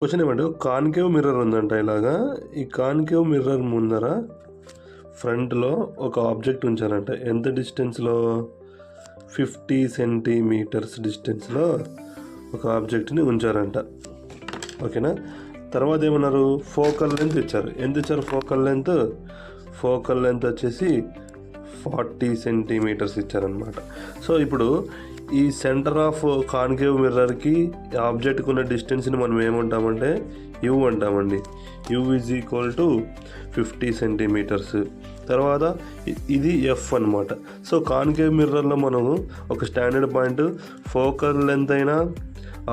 Question ఏమంటే concave mirror ఉందంట ఇలాగా. ఈ కాన్కేవ్ మిర్రర్ ముందర ఫ్రంట్లో ఒక ఆబ్జెక్ట్ ఉంచారంట. ఎంత డిస్టెన్స్లో? 50 సెంటీమీటర్స్ డిస్టెన్స్లో ఒక ఆబ్జెక్ట్ని ఉంచారంట. ఓకేనా. తర్వాత ఏమన్నారు? ఫోకల్ లెంత్ ఇచ్చారు. ఎంత ఇచ్చారు ఫోకల్ లెంత్? ఫోకల్ లెంత్ వచ్చేసి 40 సెంటీమీటర్స్ ఇచ్చారనమాట. సో ఇప్పుడు ఈ సెంటర్ ఆఫ్ కాన్కేవ్ మిర్రర్కి ఆబ్జెక్ట్కి ఉన్న డిస్టెన్స్ని మనం ఏమంటామంటే యూ అంటామండి. U is equal to 50 centimetres. తర్వాత ఇది ఎఫ్ అనమాట. సో కాన్కేవ్ మిర్రర్లో మనము ఒక స్టాండర్డ్ పాయింట్ ఫోకల్ లెంత్ అయినా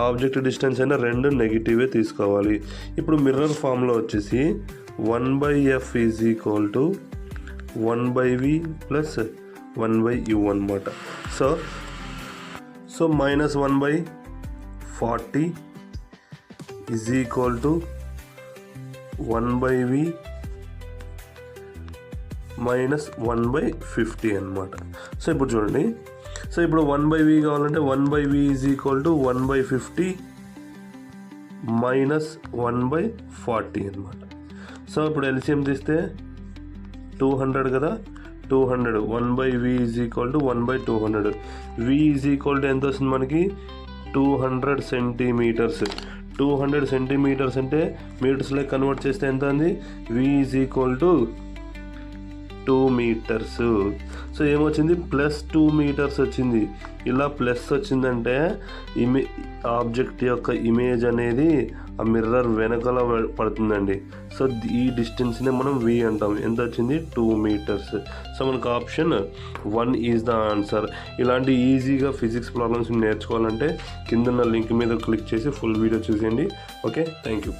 ఆబ్జెక్ట్ డిస్టెన్స్ అయినా రెండు నెగిటివే తీసుకోవాలి. ఇప్పుడు మిర్రర్ ఫామ్లో వచ్చేసి 1/f is equal to 1/v plus 1/u అనమాట. So minus 1/40 is equal to 1/v minus 1/50 అనమాట. సో ఇప్పుడు చూడండి. సో ఇప్పుడు 1/v కావాలంటే 1/v is equal to 1/50 minus 1/40 అనమాట. సో ఇప్పుడు ఎల్సిఎం తీస్తే 200 కదా. 200 1/v is equal to 1/200. v is equal to ఎంత వస్తుంది మనకి? 200 సెంటీమీటర్స్. 200 సెంటీమీటర్స్ అంటే మీటర్స్లో కన్వర్ట్ చేస్తే ఎంత ఉంది? v is equal to 2 metres. So ఏమొచ్చింది? ప్లస్ 2 మీటర్స్ వచ్చింది. ఇలా ప్లస్ వచ్చిందంటే ఆబ్జెక్ట్ యొక్క ఇమేజ్ అనేది ఆ మిర్రర్ వెనకాల పడుతుందండి. సో ఈ డిస్టెన్స్నే మనం v అంటాం. ఎంత వచ్చింది? 2 మీటర్స్. సో మనకు ఆప్షన్ 1 ఈజ్ ద ఆన్సర్. ఇలాంటి ఈజీగా ఫిజిక్స్ ప్రాబ్లమ్స్ నేర్చుకోవాలంటే కింద లింక్ మీద క్లిక్ చేసి ఫుల్ వీడియో చూసేయండి. Okay, thank you.